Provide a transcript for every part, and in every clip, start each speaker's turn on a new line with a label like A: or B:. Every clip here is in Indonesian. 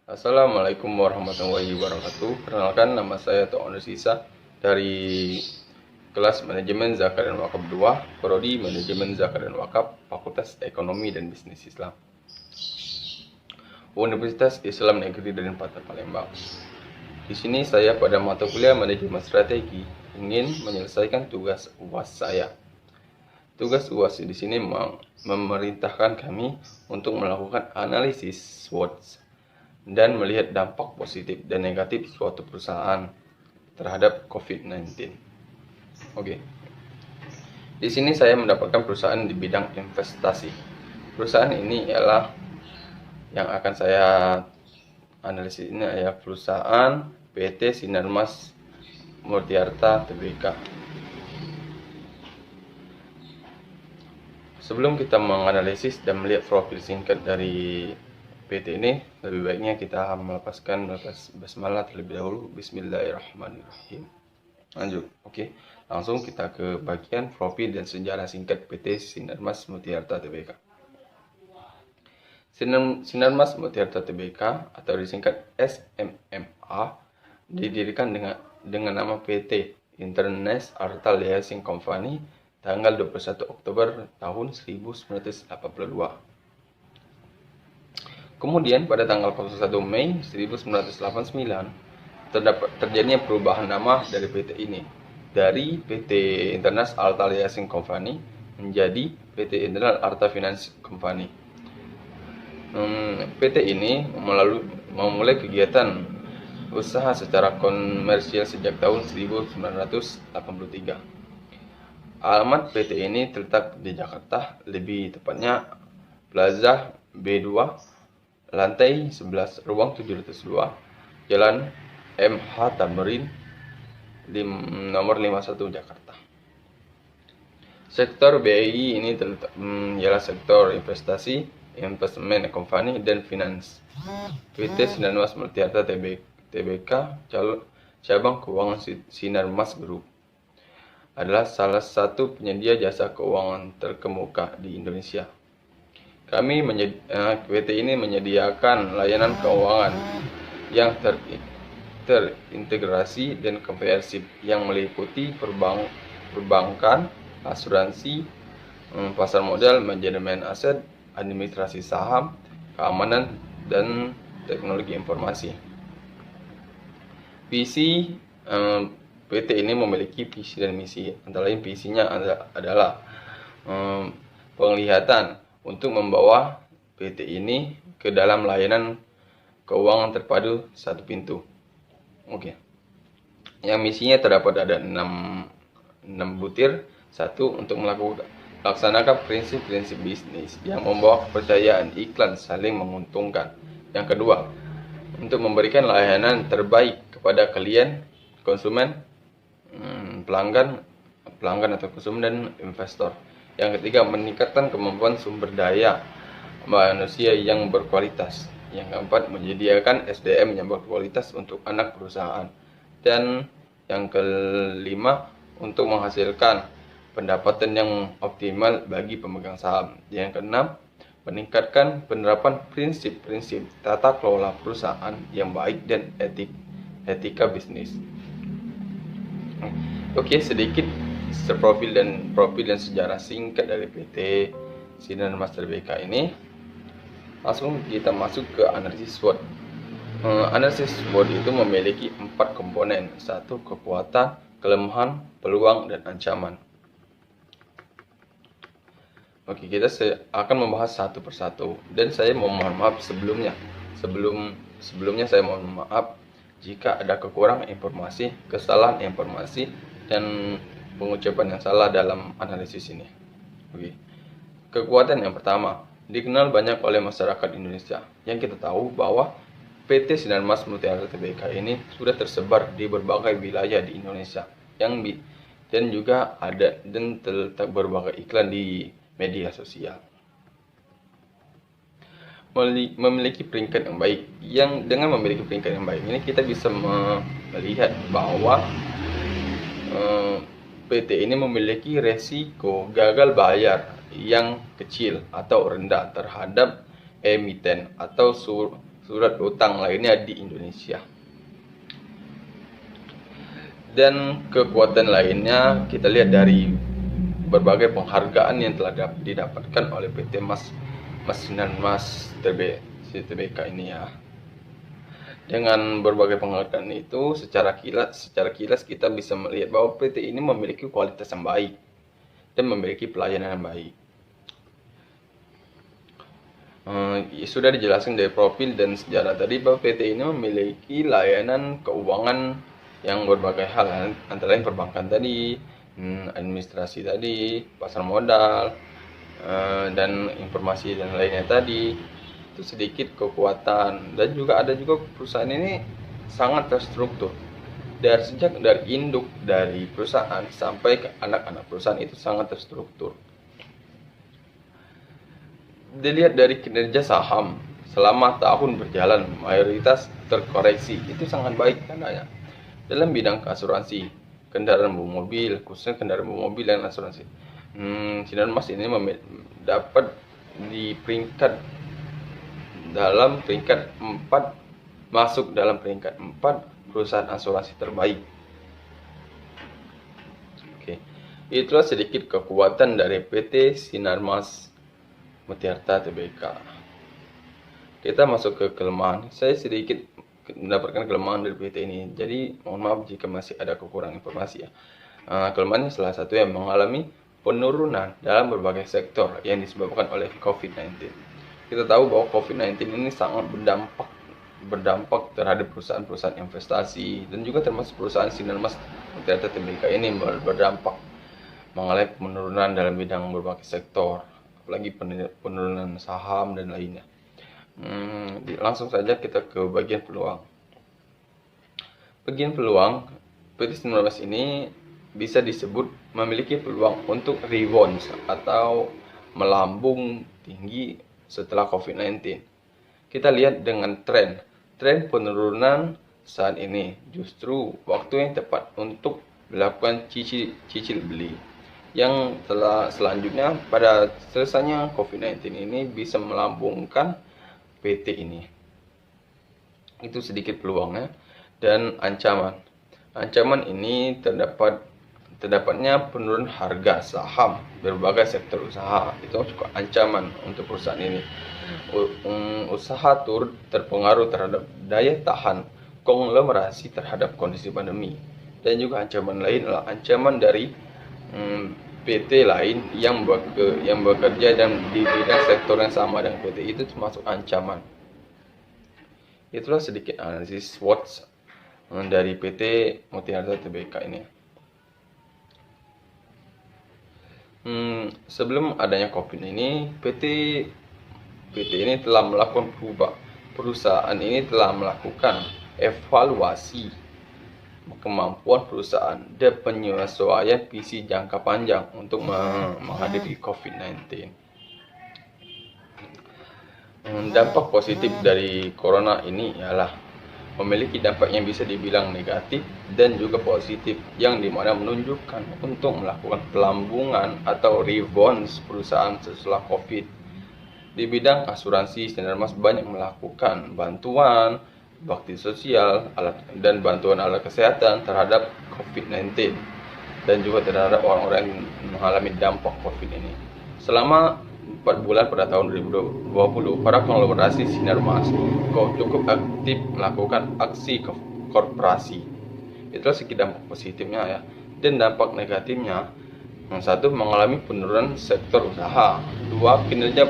A: Assalamualaikum warahmatullahi wabarakatuh. Perkenalkan, nama saya Toon Sisa dari kelas Manajemen Zakat dan Wakaf 2, Prodi Manajemen Zakat dan Wakaf, Fakultas Ekonomi dan Bisnis Islam, Universitas Islam Negeri Denpasar Palembang. Di sini saya pada mata kuliah Manajemen Strategi ingin menyelesaikan tugas UAS saya. Tugas UAS di sini memerintahkan kami untuk melakukan analisis SWOT dan melihat dampak positif dan negatif suatu perusahaan terhadap COVID-19. Oke. Di sini saya mendapatkan perusahaan di bidang investasi. Perusahaan ini ialah yang akan saya analisis ini adalah perusahaan PT Sinarmas Murtiarta Tbk. Sebelum kita menganalisis dan melihat profil singkat dari PT ini, lebih baiknya kita melepaskan basmalah terlebih dahulu. Bismillahirrahmanirrahim. Lanjut, oke. Langsung kita ke bagian profil dan sejarah singkat PT Sinarmas Mutiarta Tbk. Sinarmas Mutiarta Tbk atau disingkat SMMA didirikan dengan nama PT Internes Arta Liaising Company tanggal 21 Oktober tahun 1982. Kemudian pada tanggal 1 Mei 1989 terjadinya perubahan nama dari PT ini dari PT Internas Arta Liaising Company menjadi PT Internal Arta Finance Company. PT ini memulai kegiatan usaha secara komersial sejak tahun 1983. Alamat PT ini terletak di Jakarta, lebih tepatnya Plaza B2, lantai 11, ruang 702, Jalan MH Tamrin, nomor 51, Jakarta. Sektor BI ini terletak ialah sektor investasi, investment company, dan finance. PT Sinarmas Murtiarta Tbk cabang keuangan Sinarmas Group adalah salah satu penyedia jasa keuangan terkemuka di Indonesia. PT ini menyediakan layanan keuangan yang terintegrasi dan komprehensif yang meliputi perbankan, asuransi, pasar modal, manajemen aset, administrasi saham, keamanan, dan teknologi informasi. Visi PT ini memiliki visi dan misi. Antara lain visinya adalah penglihatan untuk membawa PT ini ke dalam layanan keuangan terpadu satu pintu. Oke. Yang misinya terdapat ada 6 butir. Satu, untuk melaksanakan prinsip-prinsip bisnis yang membawa kepercayaan, iklan, saling menguntungkan. Yang kedua, untuk memberikan layanan terbaik kepada klien, konsumen, pelanggan atau konsumen, dan investor. Yang ketiga, meningkatkan kemampuan sumber daya manusia yang berkualitas. Yang keempat, menyediakan SDM yang berkualitas untuk anak perusahaan. Dan yang kelima, untuk menghasilkan pendapatan yang optimal bagi pemegang saham. Yang keenam, meningkatkan penerapan prinsip-prinsip tata kelola perusahaan yang baik dan etika bisnis. Oke, sedikit profil dan sejarah singkat dari PT Sinarmas Tbk ini. Langsung kita masuk ke analisis SWOT. Analisis SWOT itu memiliki 4 komponen. 1. Kekuatan, kelemahan, peluang, dan ancaman. Oke, kita akan membahas satu persatu. Dan saya mohon maaf sebelumnya saya mohon maaf jika ada kekurangan informasi, kesalahan informasi, dan pengucapan yang salah dalam analisis ini. Oke. Kekuatan yang pertama, dikenal banyak oleh masyarakat Indonesia. Yang kita tahu bahwa PT Sinarmas Mutiarta Tbk ini sudah tersebar di berbagai wilayah di Indonesia, dan juga ada dan terletak berbagai iklan di media sosial. Memiliki peringkat yang baik. Dengan memiliki peringkat yang baik ini kita bisa melihat bahwa PT ini memiliki resiko gagal bayar yang kecil atau rendah terhadap emiten atau surat utang lainnya di Indonesia. Dan kekuatan lainnya kita lihat dari berbagai penghargaan yang telah didapatkan oleh PT Mas Sinarmas TBK ini ya. Dengan berbagai penghargaan itu, secara kilas kita bisa melihat bahwa PT ini memiliki kualitas yang baik dan memiliki pelayanan yang baik. Sudah dijelaskan dari profil dan sejarah tadi bahwa PT ini memiliki layanan keuangan yang berbagai hal, antara lain perbankan tadi, administrasi tadi, pasar modal, dan informasi dan lainnya tadi. Itu sedikit kekuatan. Dan juga ada juga perusahaan ini sangat terstruktur. Dari induk dari perusahaan sampai ke anak-anak perusahaan itu sangat terstruktur. Dilihat dari kinerja saham selama tahun berjalan, mayoritas terkoreksi, itu sangat baik tandanya. Dalam bidang asuransi kendaraan bermobil, khususnya kendaraan bermobil dan asuransi, Sinarmas ini dapat di masuk dalam peringkat 4 perusahaan asuransi terbaik. Oke. Itulah sedikit kekuatan dari PT Sinarmas Mutiarta Tbk. Kita masuk ke kelemahan. Saya sedikit mendapatkan kelemahan dari PT ini. Jadi mohon maaf jika masih ada kekurangan informasi ya. Kelemahannya salah satu yang mengalami penurunan dalam berbagai sektor yang disebabkan oleh COVID-19. Kita tahu bahwa COVID-19 ini sangat berdampak terhadap perusahaan-perusahaan investasi dan juga termasuk perusahaan Sinarmas Mutiarta Tbk ini berdampak mengalami penurunan dalam bidang berbagai sektor, apalagi penurunan saham dan lainnya. Langsung saja kita ke bagian peluang. Bagian peluang, PT Sinarmas ini bisa disebut memiliki peluang untuk rebound atau melambung tinggi setelah COVID-19. Kita lihat dengan tren penurunan saat ini justru waktu yang tepat untuk melakukan cicil beli. Yang selanjutnya pada selesainya COVID-19 ini bisa melambungkan PT ini. Itu sedikit peluangnya. Dan ancaman ini terdapatnya penurunan harga saham berbagai sektor usaha. Itu juga ancaman untuk perusahaan ini. Usaha turut terpengaruh terhadap daya tahan konglomerasi terhadap kondisi pandemi. Dan juga ancaman lain adalah ancaman dari PT lain yang bekerja dan di bidang sektor yang sama dengan PT itu termasuk ancaman. Itulah sedikit analisis SWOT dari PT Mutiarta Tbk ini. Sebelum adanya COVID ini, PT ini telah melakukan perusahaan ini telah melakukan evaluasi kemampuan perusahaan dan penyesuaian visi jangka panjang untuk menghadapi COVID-19. Dampak positif dari corona ini ialah memiliki dampak yang bisa dibilang negatif dan juga positif, yang dimana menunjukkan untuk melakukan pelambungan atau rebound perusahaan setelah COVID. Di bidang asuransi, Sinarmas banyak melakukan bantuan bakti sosial dan bantuan alat kesehatan terhadap COVID-19 dan juga terhadap orang-orang yang mengalami dampak COVID ini. Selama 4 bulan pada tahun 2020, para konglomerasi Sinarmas cukup aktif melakukan aksi korporasi. Itulah segi dampak positifnya ya. Dan dampak negatifnya, yang satu, mengalami penurunan sektor usaha. Dua, kinerja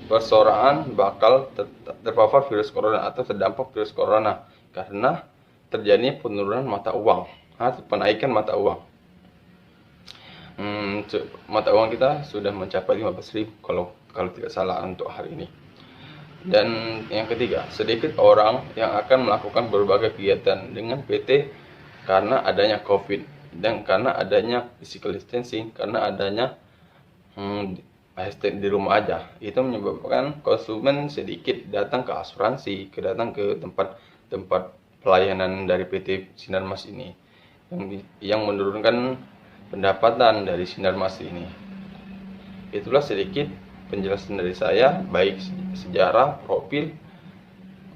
A: perseroan bakal terpapar virus corona atau terdampak virus corona karena terjadinya penurunan mata uang atau penaikan mata uang. Mata uang kita sudah mencapai 15.000 kalau tidak salah untuk hari ini. Dan yang ketiga, sedikit orang yang akan melakukan berbagai kegiatan dengan PT karena adanya COVID dan karena adanya physical distancing, karena adanya di rumah aja. Itu menyebabkan konsumen sedikit datang ke asuransi, datang ke tempat pelayanan dari PT Sinarmas ini, yang menurunkan pendapatan dari Sinarmas ini. Itulah sedikit penjelasan dari saya, baik sejarah, profil,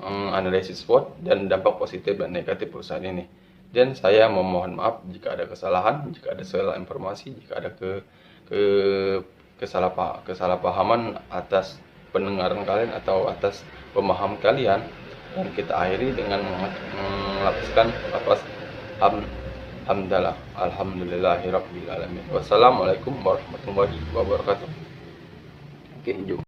A: menganalisis SWOT dan dampak positif dan negatif perusahaan ini. Dan saya memohon maaf jika ada kesalahan, jika ada salah informasi, jika ada kesalahpahaman atas pendengaran kalian atau atas pemahaman kalian. Dan kita akhiri dengan melafazkan lafaz hamdalah, alhamdulillahirabbil alamin. Wassalamualaikum warahmatullahi wabarakatuh. Oke, jumpa.